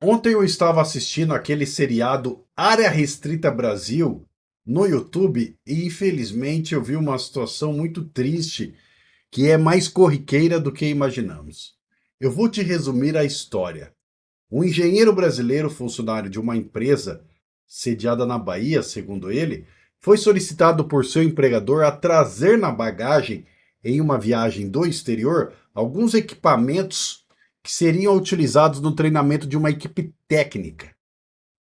Ontem eu estava assistindo aquele seriado Área Restrita Brasil no YouTube e infelizmente eu vi uma situação muito triste que é mais corriqueira do que imaginamos. Eu vou te resumir a história. Um engenheiro brasileiro, funcionário de uma empresa sediada na Bahia, segundo ele, foi solicitado por seu empregador a trazer na bagagem, em uma viagem do exterior, alguns equipamentos que seriam utilizados no treinamento de uma equipe técnica.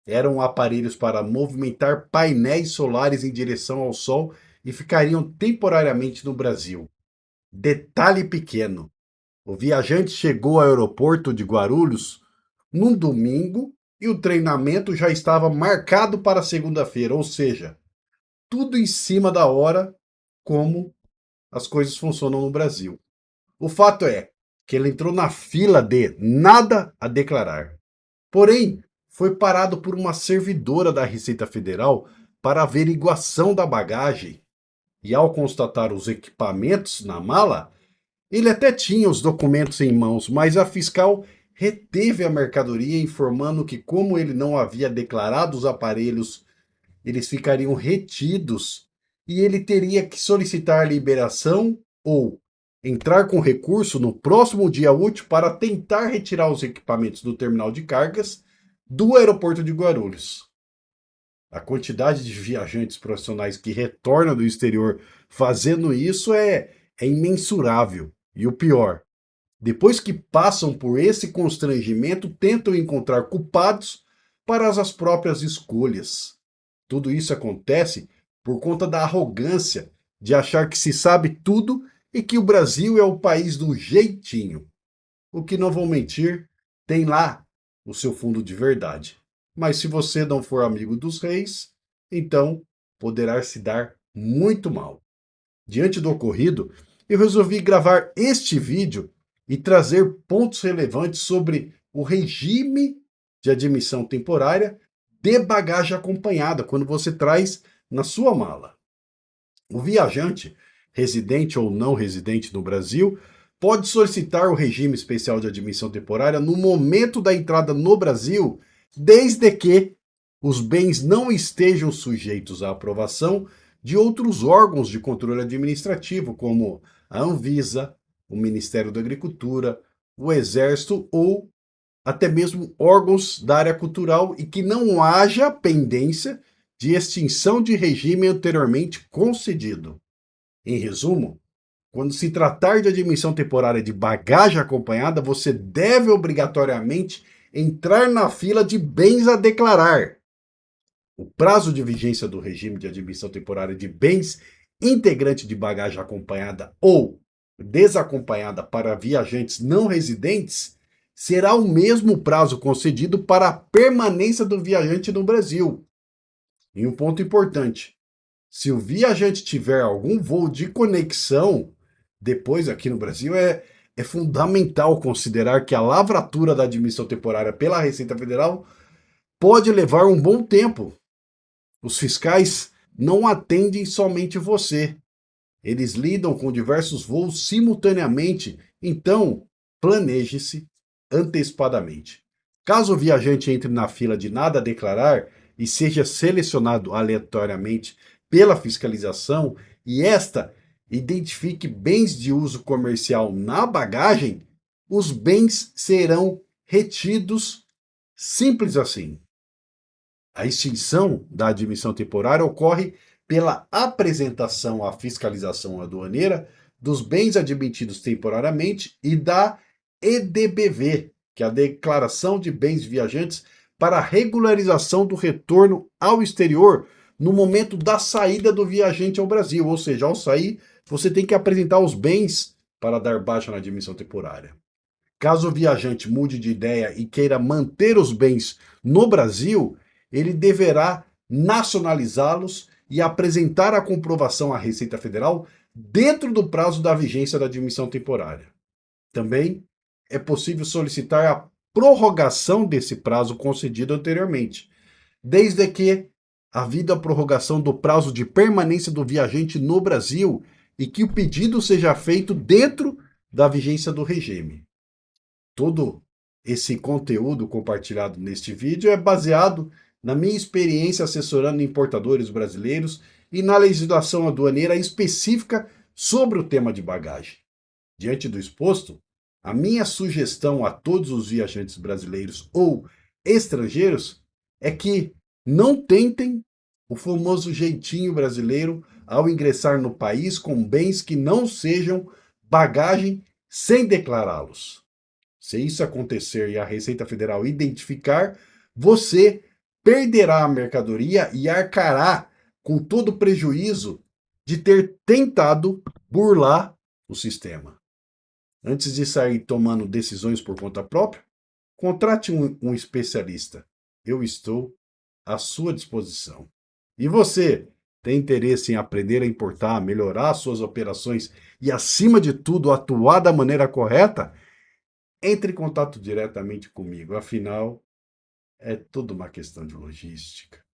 Eram aparelhos para movimentar painéis solares em direção ao Sol e ficariam temporariamente no Brasil. Detalhe pequeno: o viajante chegou ao aeroporto de Guarulhos num domingo e o treinamento já estava marcado para segunda-feira, ou seja, tudo em cima da hora, como as coisas funcionam no Brasil. O fato é que ele entrou na fila de nada a declarar. Porém, foi parado por uma servidora da Receita Federal para averiguação da bagagem. E ao constatar os equipamentos na mala, ele até tinha os documentos em mãos, mas a fiscal reteve a mercadoria, informando que, como ele não havia declarado os aparelhos, eles ficariam retidos e ele teria que solicitar liberação ou entrar com recurso no próximo dia útil para tentar retirar os equipamentos do terminal de cargas do aeroporto de Guarulhos. A quantidade de viajantes profissionais que retornam do exterior fazendo isso é imensurável. E o pior, depois que passam por esse constrangimento, tentam encontrar culpados para as próprias escolhas. Tudo isso acontece por conta da arrogância de achar que se sabe tudo e que o Brasil é o país do jeitinho. O que, não vou mentir, tem lá o seu fundo de verdade. Mas se você não for amigo dos reis, então poderá se dar muito mal. Diante do ocorrido, eu resolvi gravar este vídeo e trazer pontos relevantes sobre o regime de admissão temporária de bagagem acompanhada, quando você traz na sua mala. O viajante, residente ou não residente no Brasil, pode solicitar o regime especial de admissão temporária no momento da entrada no Brasil, desde que os bens não estejam sujeitos à aprovação de outros órgãos de controle administrativo, como a Anvisa, o Ministério da Agricultura, o Exército ou até mesmo órgãos da área cultural, e que não haja pendência de extinção de regime anteriormente concedido. Em resumo, quando se tratar de admissão temporária de bagagem acompanhada, você deve obrigatoriamente entrar na fila de bens a declarar. O prazo de vigência do regime de admissão temporária de bens integrante de bagagem acompanhada ou desacompanhada para viajantes não residentes será o mesmo prazo concedido para a permanência do viajante no Brasil. E um ponto importante: se o viajante tiver algum voo de conexão, depois aqui no Brasil é fundamental considerar que a lavratura da admissão temporária pela Receita Federal pode levar um bom tempo. Os fiscais não atendem somente você. Eles lidam com diversos voos simultaneamente, então planeje-se antecipadamente. Caso o viajante entre na fila de nada a declarar e seja selecionado aleatoriamente pela fiscalização e esta identifique bens de uso comercial na bagagem, os bens serão retidos, simples assim. A extinção da admissão temporária ocorre pela apresentação à fiscalização aduaneira dos bens admitidos temporariamente e da EDBV, que é a Declaração de Bens Viajantes, para a regularização do retorno ao exterior no momento da saída do viajante ao Brasil. Ou seja, ao sair, você tem que apresentar os bens para dar baixa na admissão temporária. Caso o viajante mude de ideia e queira manter os bens no Brasil, ele deverá nacionalizá-los e apresentar a comprovação à Receita Federal dentro do prazo da vigência da admissão temporária. Também é possível solicitar a prorrogação desse prazo concedido anteriormente, desde que havida a prorrogação do prazo de permanência do viajante no Brasil e que o pedido seja feito dentro da vigência do regime. Todo esse conteúdo compartilhado neste vídeo é baseado na minha experiência assessorando importadores brasileiros e na legislação aduaneira específica sobre o tema de bagagem. Diante do exposto, a minha sugestão a todos os viajantes brasileiros ou estrangeiros é que não tentem o famoso jeitinho brasileiro ao ingressar no país com bens que não sejam bagagem sem declará-los. Se isso acontecer e a Receita Federal identificar, você perderá a mercadoria e arcará com todo o prejuízo de ter tentado burlar o sistema. Antes de sair tomando decisões por conta própria, contrate um especialista. Eu estou à sua disposição. E você tem interesse em aprender a importar, melhorar suas operações e, acima de tudo, atuar da maneira correta? Entre em contato diretamente comigo. Afinal, é tudo uma questão de logística.